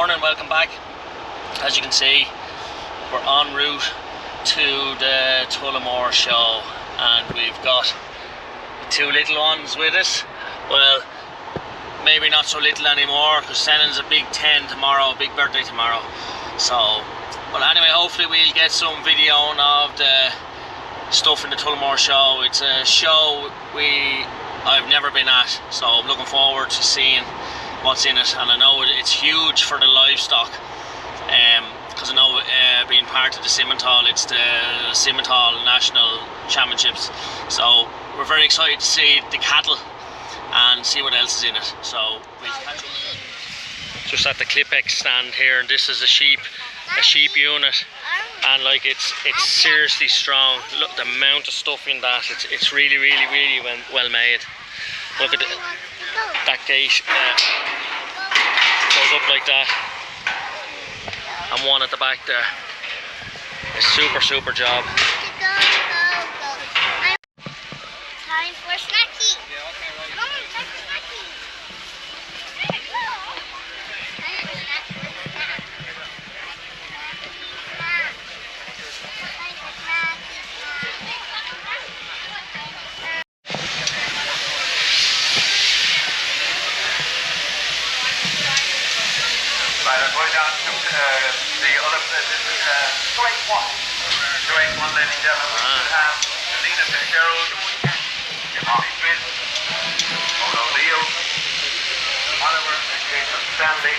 morning, welcome back. As you can see, we're en route to the Tullamore show and we've got two little ones with us. Well, maybe not so little anymore because Senan's a big 10 tomorrow, a big birthday tomorrow. So, well anyway, hopefully we'll get some video of the stuff in the Tullamore show. It's a show I've never been at, so I'm looking forward to seeing what's in it, and I know it's huge for the livestock because I know being part of the Simmental, it's the Simmental National Championships, so we're very excited to see the cattle and see what else is in it. So we'll catch up just at the Clipex stand here, and this is a sheep unit, and like it's seriously strong. Look the amount of stuff in that. It's really well made. Look at that gate goes up like that, and one at the back there. A super job. Time for snacky. Come on, time for snacky. Right, I'm going down to the other, this is 281. 281, ladies and gentlemen. We should have Alina Fitzgerald, Molly Smith, Odo Leo, Oliver, and Jason Stanley.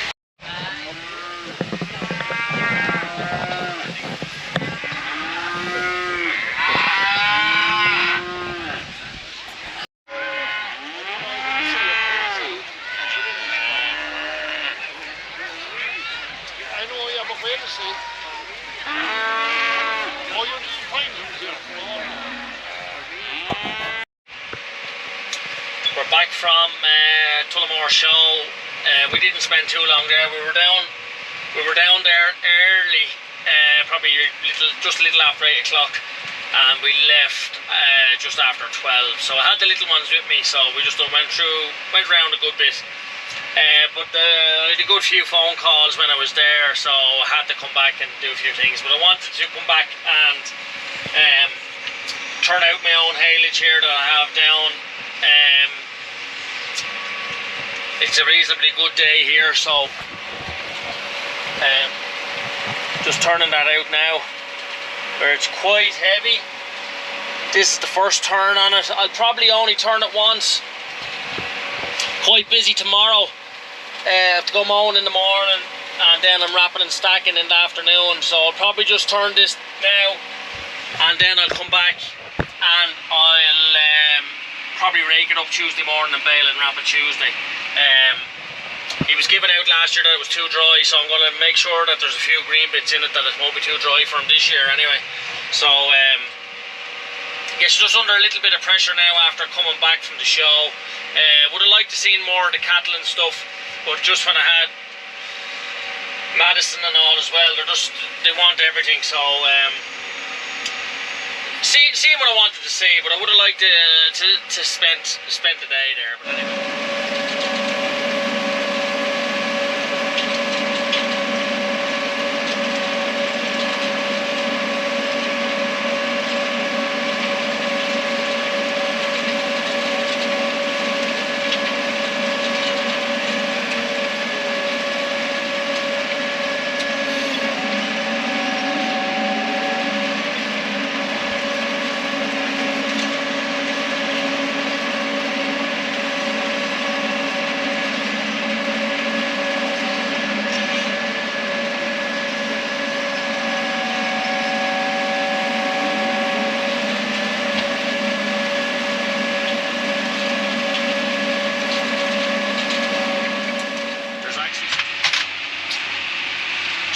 We're back from Tullamore show. We didn't spend too long there. We were down there early, probably just a little after 8 o'clock, and we left just after 12. So I had the little ones with me, so we just went around a good bit. But I had a good few phone calls when I was there, so I had to come back and do a few things. But I wanted to come back and turn out my own haylage here that I have down. It's a reasonably good day here, so just turning that out now, where it's quite heavy. This is the first turn on it. I'll probably only turn it once. Quite busy tomorrow. Have to go mowing in the morning, and then I'm wrapping and stacking in the afternoon, so I'll probably just turn this now and then I'll come back and I'll probably rake it up Tuesday morning and bale and wrap it Tuesday. He was given out last year that it was too dry, so I'm going to make sure that there's a few green bits in it, that it won't be too dry for him this year anyway. So yes, just under a little bit of pressure now after coming back from the show. Would have liked to seen more of the cattle and stuff, but just when I had Madison and all as well, they want everything, so seeing what I wanted to see, but I would have liked to spend the day there, but anyway.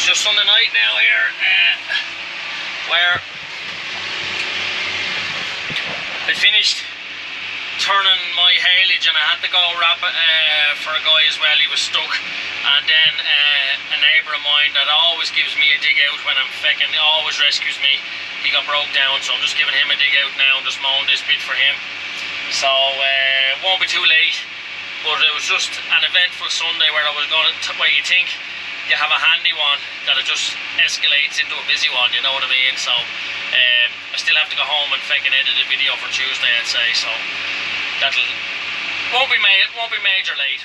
Just Sunday night now here, where I finished turning my haylage and I had to go wrap it for a guy as well. He was stuck, and then a neighbour of mine that always gives me a dig out when I'm fecking, always rescues me. He got broke down, so I'm just giving him a dig out now and just mowing this bit for him. So it won't be too late, but it was just an eventful Sunday where I was going to, where you think you have a handy one that it just escalates into a busy one, you know what I mean? So I still have to go home and fucking edit a video for Tuesday, I'd say. So that'll won't be major late.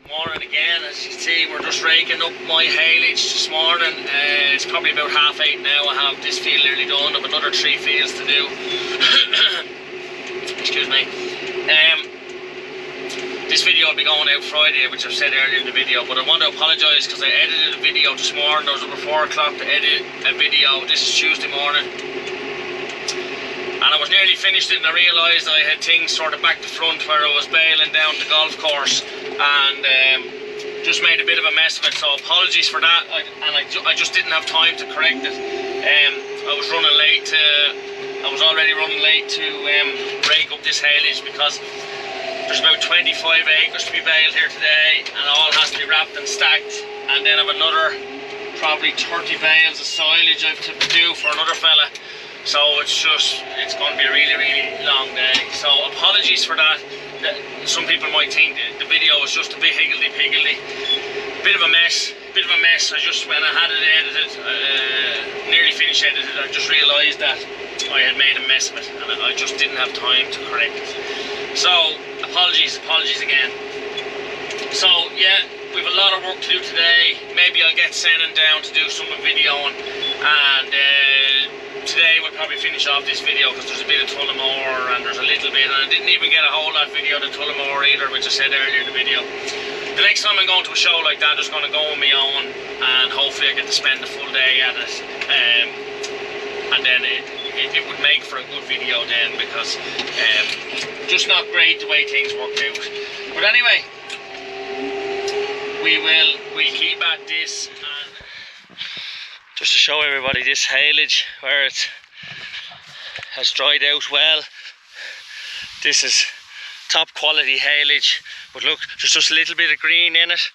Morning again, as you can see, we're just raking up my haylage this morning. It's probably about 8:30 now. I have this field nearly done. I have another 3 fields to do. Excuse me. This video will be going out Friday, which I've said earlier in the video, but I want to apologise because I edited a video this morning. I was up at 4 o'clock to edit a video. This is Tuesday morning. And I was nearly finished it and I realised I had things sort of back to front where I was bailing down the golf course and just made a bit of a mess of it, so apologies for that. I just didn't have time to correct it. I was running late I was already running late to break up this haylage because there's about 25 acres to be baled here today and all has to be wrapped and stacked, and then I've another probably 30 bales of silage I have to do for another fella. So it's going to be a really long day. So apologies for that. Some people might think the video was just a bit higgledy-piggledy. Bit of a mess. I just, when I had it edited, nearly finished edited, I just realised that I had made a mess of it and I just didn't have time to correct it. So apologies again. So yeah, we have a lot of work to do today. Maybe I'll get Senan down to do some videoing, and today we'll probably finish off this video because there's a bit of Tullamore and there's a little bit, and I didn't even get a whole lot of video of the Tullamore either, which I said earlier in the video. The next time I'm going to a show like that, I'm just going to go on my own and hopefully I get to spend the full day at it, and then it would make for a good video then, because just not great the way things worked out. But anyway, we'll keep at this. And just to show everybody this haylage where it has dried out well. This is top quality haylage, but look, there's just a little bit of green in it,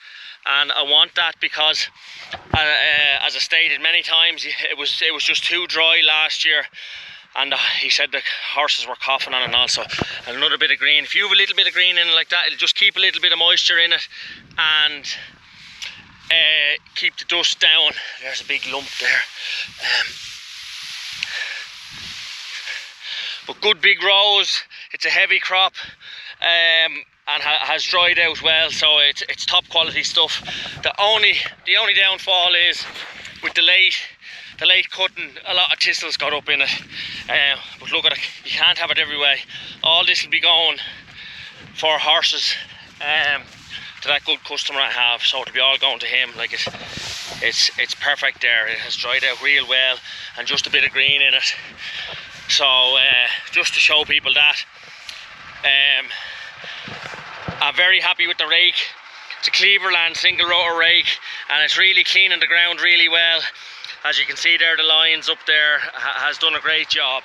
and I want that because as I stated many times, it was just too dry last year, and he said the horses were coughing on it also. And another bit of green, if you have a little bit of green in it like that, it'll just keep a little bit of moisture in it and keep the dust down. There's a big lump there. But good big rows. It's a heavy crop and has dried out well, so it's top quality stuff. The only downfall is with the late cutting, a lot of thistles got up in it. But look at it, you can't have it every way. All this will be going for horses to that good customer I have, so it'll be all going to him. Like it's perfect there. It has dried out real well and just a bit of green in it. So just to show people that. I'm very happy with the rake. It's a Cleaverland single rotor rake and it's really cleaning the ground really well. As you can see there, the lines up there has done a great job.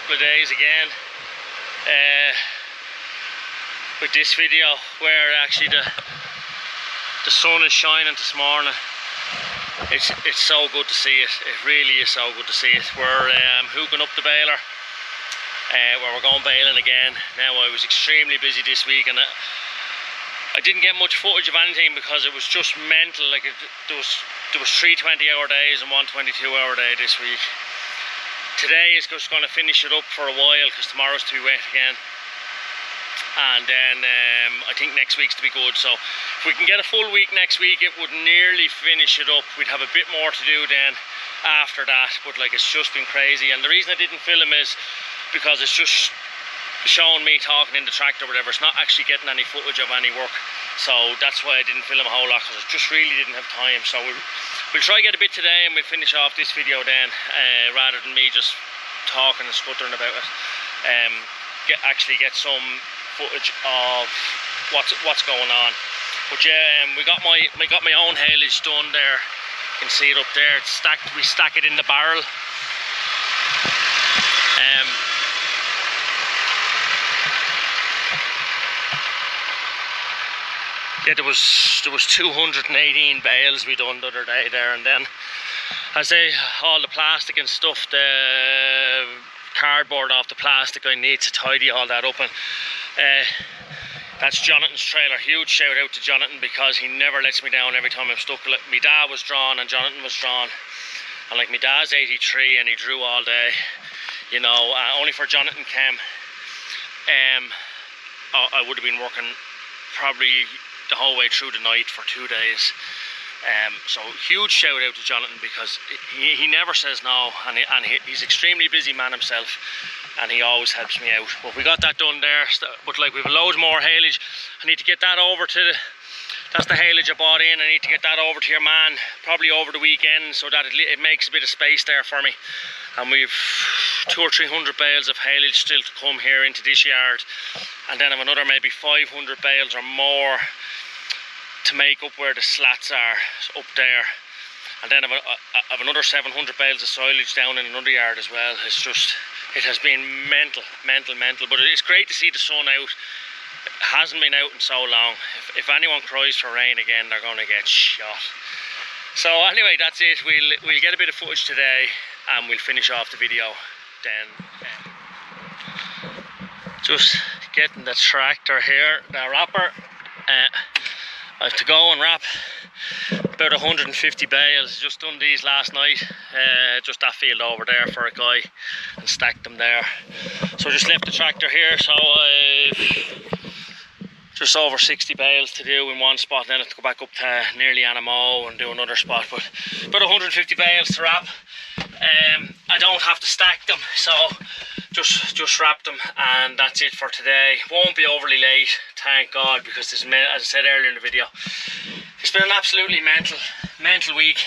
couple of days again with this video, where actually the sun is shining this morning. It's so good to see it. It really is so good to see it. We're hooking up the baler, where we're going baling again. Now, I was extremely busy this week, and I didn't get much footage of anything because it was just mental. Like there was 3 20-hour days and 1 22-hour day this week. Today is just going to finish it up for a while because tomorrow's to be wet again, and then I think next week's to be good. So if we can get a full week next week, it would nearly finish it up. We'd have a bit more to do then after that, but like, it's just been crazy. And the reason I didn't film is because it's just showing me talking in the tractor or whatever. It's not actually getting any footage of any work, so that's why I didn't film a whole lot, because I just really didn't have time. So we'll try to get a bit today, and we'll finish off this video then, rather than me just talking and sputtering about it. Actually get some footage of what's going on. But yeah, we got my own haylage done there. You can see it up there. It's stacked. We stack it in the barrel. Yeah, there was 218 bales we done the other day there, and then all the plastic and stuff, the cardboard off the plastic, I need to tidy all that up. And that's Jonathan's trailer. Huge shout out to Jonathan, because he never lets me down every time I'm stuck. Like, my dad was drawn and Jonathan was drawn, and like, my dad's 83 and he drew all day, you know. Only for Jonathan came, I would have been working probably the whole way through the night for 2 days. So huge shout out to Jonathan, because he never says no, and he's an extremely busy man himself, and he always helps me out. But we got that done there. But like, we've a load more haylage. I need to get that over to that's the haylage I bought in. I need to get that over to your man probably over the weekend, so that it makes a bit of space there for me. And we've 200 or 300 bales of haylage still to come here into this yard, and then I've another maybe 500 bales or more to make up where the slats are, so up there. And then I've another 700 bales of silage down in another yard as well. It's just, it has been mental. But it's great to see the sun out. It hasn't been out in so long. If anyone cries for rain again, they're going to get shot. So anyway, that's it. We'll get a bit of footage today, and we'll finish off the video then. Just getting the tractor here, the wrapper. I have to go and wrap about 150 bales. Just done these last night, just that field over there for a guy, and stacked them there. So I just left the tractor here, so I've just over 60 bales to do in one spot, and then I have to go back up to nearly Anamo and do another spot. But about 150 bales to wrap. I don't have to stack them, so just wrap them, and that's it for today. Won't be overly late, thank God, because this, as I said earlier in the video, it's been an absolutely mental week.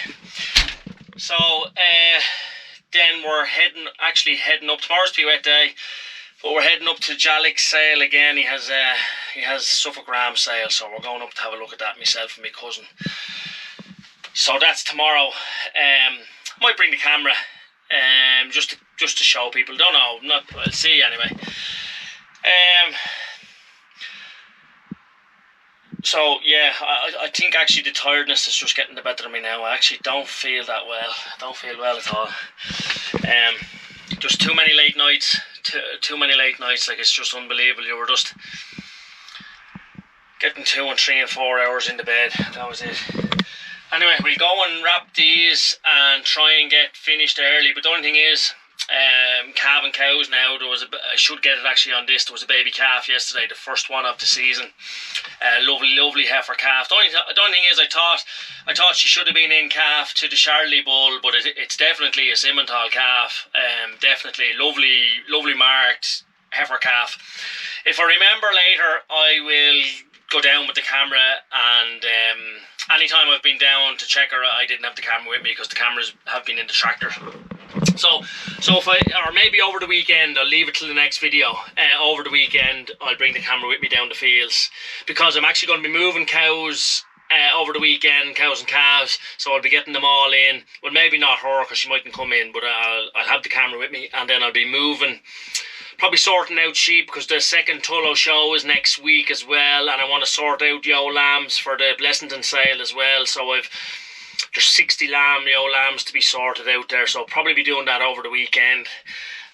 So then we're heading up. Tomorrow's to be a wet day, but we're heading up to Jalik's sale again. He has Suffolk Ram sale, so we're going up to have a look at that, myself and my cousin. So that's tomorrow. Might bring the camera, just to show people. Don't know, I'll see anyway. So yeah, I think actually the tiredness is just getting the better of me now. I actually don't feel that well. I don't feel well at all. Just too many late nights. Too many late nights. Like, it's just unbelievable. You were just getting 2 and 3 and 4 hours in the bed. That was it. Anyway, we'll go and wrap these and try and get finished early. But the only thing is, calving cows now. I should get it actually on this. There was a baby calf yesterday, the first one of the season. Lovely heifer calf. The only thing is, I thought she should have been in calf to the Charlie bull, but it's definitely a Simmental calf. Definitely lovely marked heifer calf. If I remember later, I will go down with the camera, and anytime I've been down to check her, I didn't have the camera with me because the cameras have been in the tractor. So if or maybe over the weekend, I'll leave it till the next video. Over the weekend, I'll bring the camera with me down the fields, because I'm actually going to be moving cows over the weekend, cows and calves, so I'll be getting them all in. Well, maybe not her, because she mightn't come in, but I'll have the camera with me, and then I'll be moving, probably sorting out sheep, because the second Tullo show is next week as well, and I want to sort out yo lambs for the Blessington sale as well. So there's 60 yo lambs to be sorted out there, so I'll probably be doing that over the weekend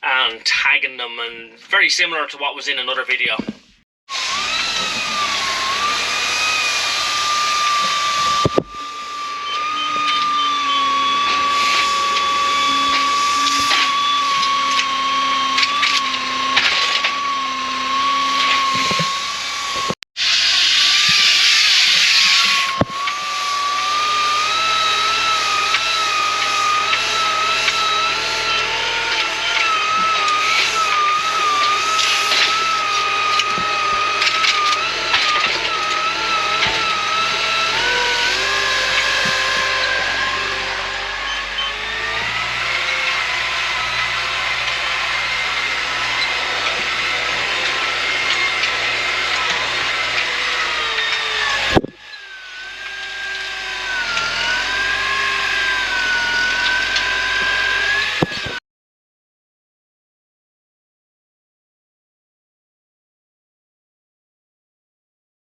and tagging them, and very similar to what was in another video.